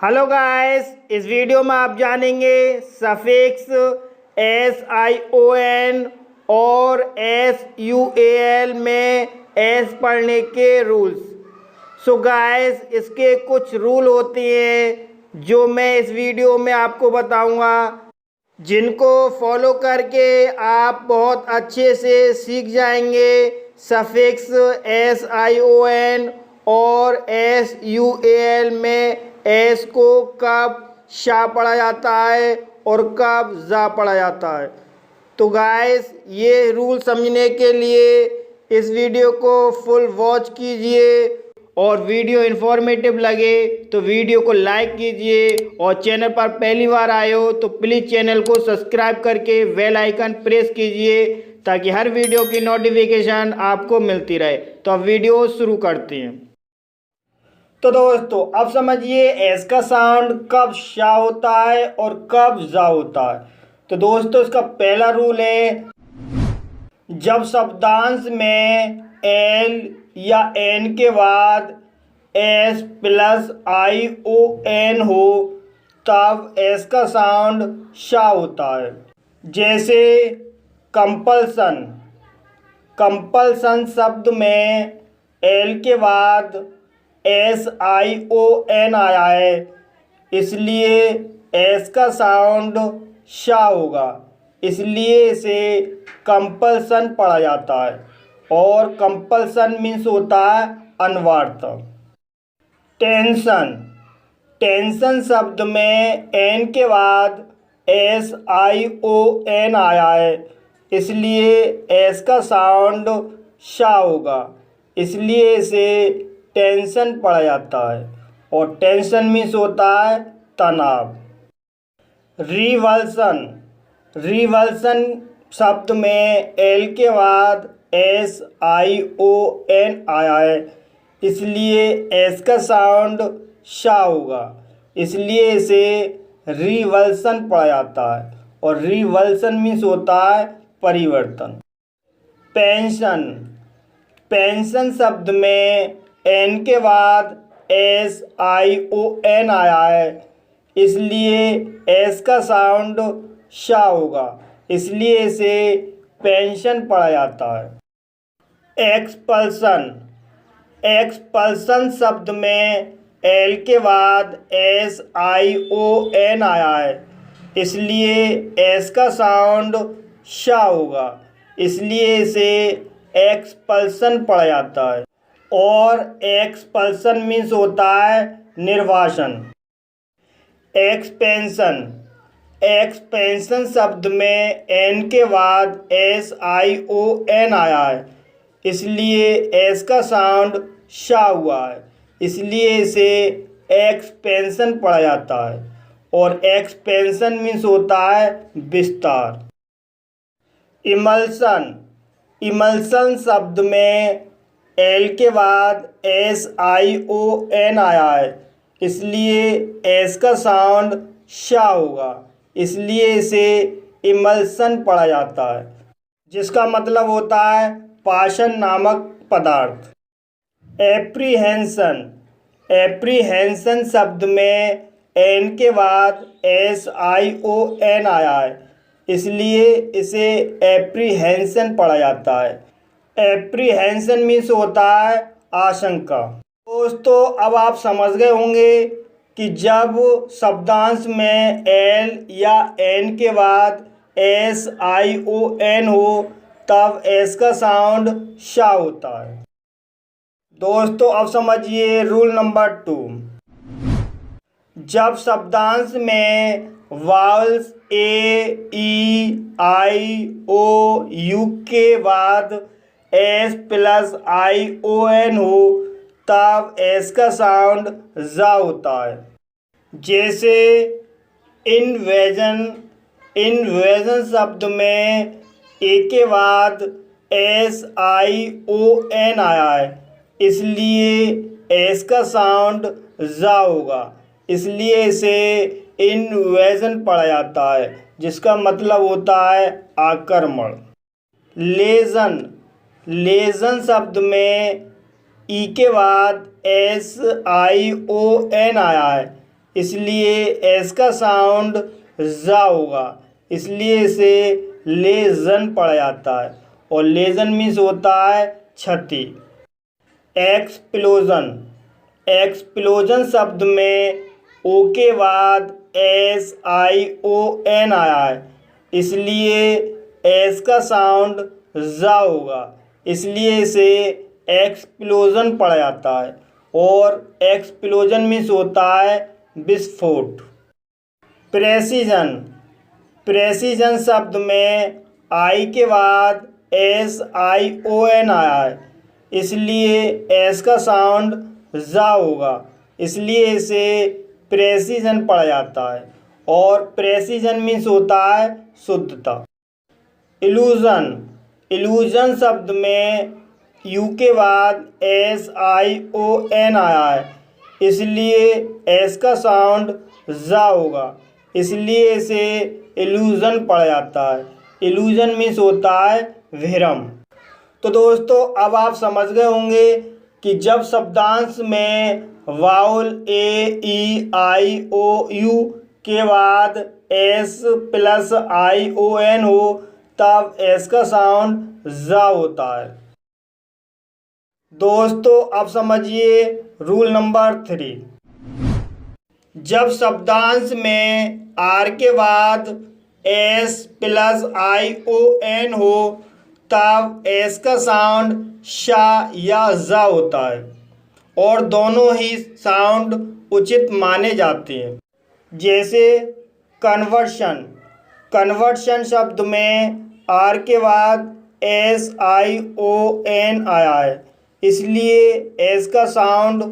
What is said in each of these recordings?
Hello guys, इस video में आप जानेंगे सफिक्स SION और SUAL में S पढ़ने के रूल्स। सो गाइस, इसके कुछ रूल होते हैं जो मैं इस वीडियो में आपको बताऊंगा, जिनको फॉलो करके आप बहुत अच्छे से सीख जाएंगे सफिक्स SION और SUAL में एस को कब शा पढ़ा जाता है और कब जा पढ़ा जाता है। तो गाइस, ये रूल समझने के लिए इस वीडियो को फुल वॉच कीजिए और वीडियो इन्फॉर्मेटिव लगे तो वीडियो को लाइक कीजिए और चैनल पर पहली बार आए हो तो प्लीज़ चैनल को सब्सक्राइब करके बेल आइकन प्रेस कीजिए ताकि हर वीडियो की नोटिफिकेशन आपको मिलती रहे। तो अब वीडियो शुरू करते हैं। तो दोस्तों, अब समझिए एस का साउंड कब शा होता है और कब जा होता है। तो दोस्तों, इसका पहला रूल है, जब शब्दांश में एल या एन के बाद एस प्लस ION हो तब एस का साउंड शा होता है। जैसे कंपल्सन, कंपल्सन शब्द में एल के बाद SION आया है, इसलिए एस का साउंड शा होगा, इसलिए इसे कंपल्सन पढ़ा जाता है। और कंपल्सन मीन्स होता है अनिवार्यता। टेंशन, टेंशन शब्द में एन के बाद SION आया है, इसलिए एस का साउंड शा होगा, इसलिए इसे टेंशन पढ़ा जाता है। और टेंशन मीन्स होता है तनाव। रिवल्सन, रिवल्सन शब्द में एल के बाद SION आया है, इसलिए एस का साउंड शा होगा, इसलिए इसे रिवल्सन पढ़ा जाता है। और रिवल्सन मीन्स होता है परिवर्तन। पेंशन, पेंशन शब्द में एन के बाद SION आया है, इसलिए एस का साउंड शा होगा, इसलिए इसे पेंशन पढ़ा जाता है। एक्सपल्सन, एक्सपल्सन शब्द में एल के बाद SION आया है, इसलिए एस का साउंड शा होगा, इसलिए इसे एक्सपल्सन पढ़ा जाता है। और एक्सपल्सन मीन्स होता है निर्वासन। एक्सपेंशन, एक्सपेंशन शब्द में एन के बाद SION आया है, इसलिए एस का साउंड शा हुआ है, इसलिए इसे एक्सपेंशन पढ़ा जाता है। और एक्सपेंशन मीन्स होता है विस्तार। इमल्सन, इमल्सन शब्द में एल के बाद SION आया है, इसलिए एस का साउंड शा होगा, इसलिए इसे इमल्सन पढ़ा जाता है, जिसका मतलब होता है पाषाण नामक पदार्थ। एप्रीहेंशन, एप्रीहेंशन शब्द में एन के बाद SION आया है, इसलिए इसे एप्रीहेंशन पढ़ा जाता है। एप्रीहेंशन मीन्स होता है आशंका। दोस्तों, अब आप समझ गए होंगे कि जब शब्दांश में एल या एन के बाद SION हो तब एस का साउंड शा होता है। दोस्तों, अब समझिए रूल नंबर 2। जब शब्दांश में वावल्स AEIOU के बाद S प्लस ION हो तब एस का साउंड जा होता है। जैसे इन्वेजन, इन्वेजन शब्द में ए के बाद SION आया है, इसलिए एस का साउंड जा होगा, इसलिए इसे इन्वेजन पढ़ा जाता है, जिसका मतलब होता है आक्रमण। लेजन, लेजन शब्द में ई के बाद SION आया है, इसलिए एस का साउंड जा होगा, इसलिए इसे लेजन पढ़ा जाता है। और लेजन मीन्स होता है क्षति। एक्सप्लोजन, एक्सप्लोजन शब्द में ओ के बाद SION आया है, इसलिए एस का साउंड जा होगा, इसलिए इसे एक्सप्लोजन पढ़ा जाता है। और एक्सप्लोजन मीन्स होता है विस्फोट। प्रेसिजन, प्रेसिजन शब्द में आई के बाद SION आया है, इसलिए एस का साउंड जा होगा, इसलिए इसे प्रेसिजन पढ़ा जाता है। और प्रेसिजन मीन्स होता है शुद्धता। इल्यूजन, इल्यूजन शब्द में यू के बाद SION आया है, इसलिए एस का साउंड जा होगा, इसलिए इसे इल्यूजन पढ़ा जाता है। इल्यूजन मीन्स होता है भ्रम। तो दोस्तों अब आप समझ गए होंगे कि जब शब्दांश में वाउल AEIOU के बाद S+ION हो तब एस का साउंड जा होता है। दोस्तों अब समझिए रूल नंबर 3। जब शब्दांश में आर के बाद S+ION हो तब एस का साउंड शा या जा होता है और दोनों ही साउंड उचित माने जाते हैं। जैसे कन्वर्शन, कन्वर्शन शब्द में आर के बाद SION आया है, इसलिए एस का साउंड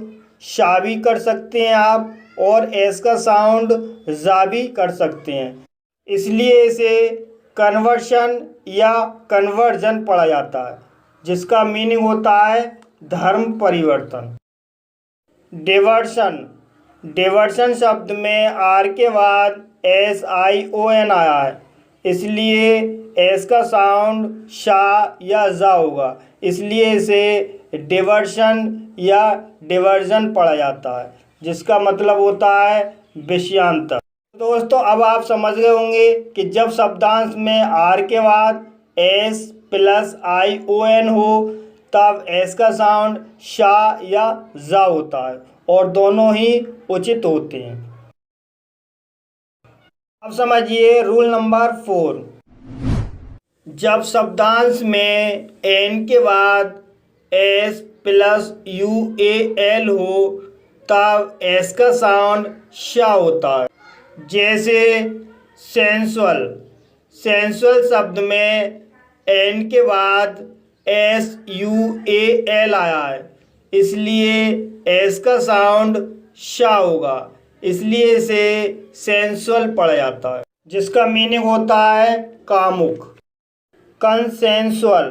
शा भी कर सकते हैं आप और एस का साउंड जा भी कर सकते हैं, इसलिए इसे कन्वर्शन या कन्वर्जन पढ़ा जाता है, जिसका मीनिंग होता है धर्म परिवर्तन। डिवर्शन, डिवर्शन शब्द में आर के बाद SION आया है, इसलिए एस का साउंड शा या जा होगा, इसलिए इसे डिवर्शन या डिवर्जन पढ़ा जाता है, जिसका मतलब होता है विषयांतर। दोस्तों अब आप समझ गए होंगे कि जब शब्दांश में आर के बाद S+ION हो तब एस का साउंड शा या जा होता है और दोनों ही उचित होते हैं। अब समझिए रूल नंबर 4। जब शब्दांश में एन के बाद S+UAL हो तब एस का साउंड शा होता है। जैसे सेंसुअल, सेंसुअल शब्द में एन के बाद SUAL आया है, इसलिए एस का साउंड शा होगा, इसलिए इसे सेंसुअल पढ़ा जाता है, जिसका मीनिंग होता है कामुक। कंसेंसुअल,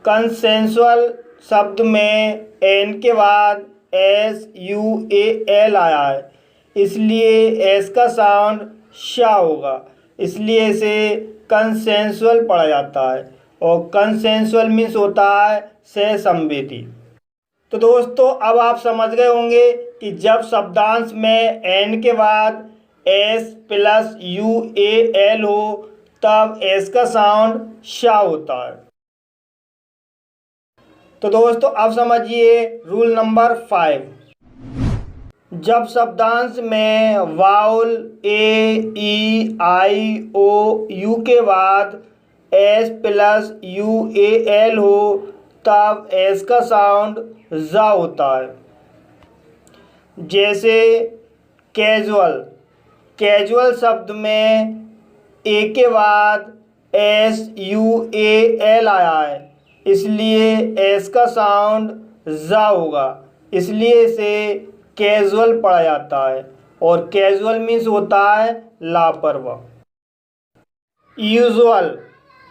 कंसेंसुअल शब्द में एन के बाद SUAL आया है, इसलिए एस का साउंड शा होगा, इसलिए इसे कंसेंसुअल पढ़ा जाता है और कंसेंसुअल मीन्स होता है सहसंवेदी। तो दोस्तों अब आप समझ गए होंगे कि जब शब्दांश में एन के बाद S+UAL हो तब एस का साउंड शा होता है। तो दोस्तों अब समझिए रूल नंबर 5। जब शब्दांश में वाउल AEIOU के बाद S+UAL हो तब एस का साउंड जा होता है। जैसे कैजुअल, कैजुअल शब्द में ए के बाद SUAL आया है, इसलिए एस का साउंड जा होगा, इसलिए इसे कैजुअल पढ़ा जाता है और कैजुअल मीन्स होता है लापरवाह। यूजुअल,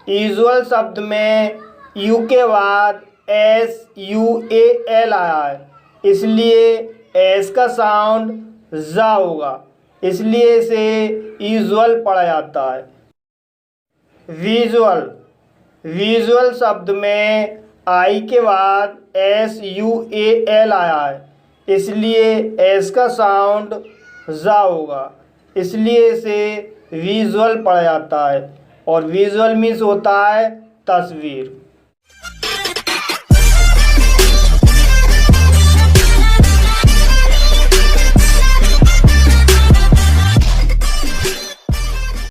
यूजुअल शब्द में यू के बाद SUAL आया है, इसलिए एस का साउंड जा होगा, इसलिए इसे यूजुअल पढ़ा जाता है। विजुअल, विजुअल शब्द में आई के बाद SUAL आया है, इसलिए एस का साउंड जा होगा, इसलिए इसे विजुअल पढ़ा जाता है। और विजुअल मीन्स होता है तस्वीर।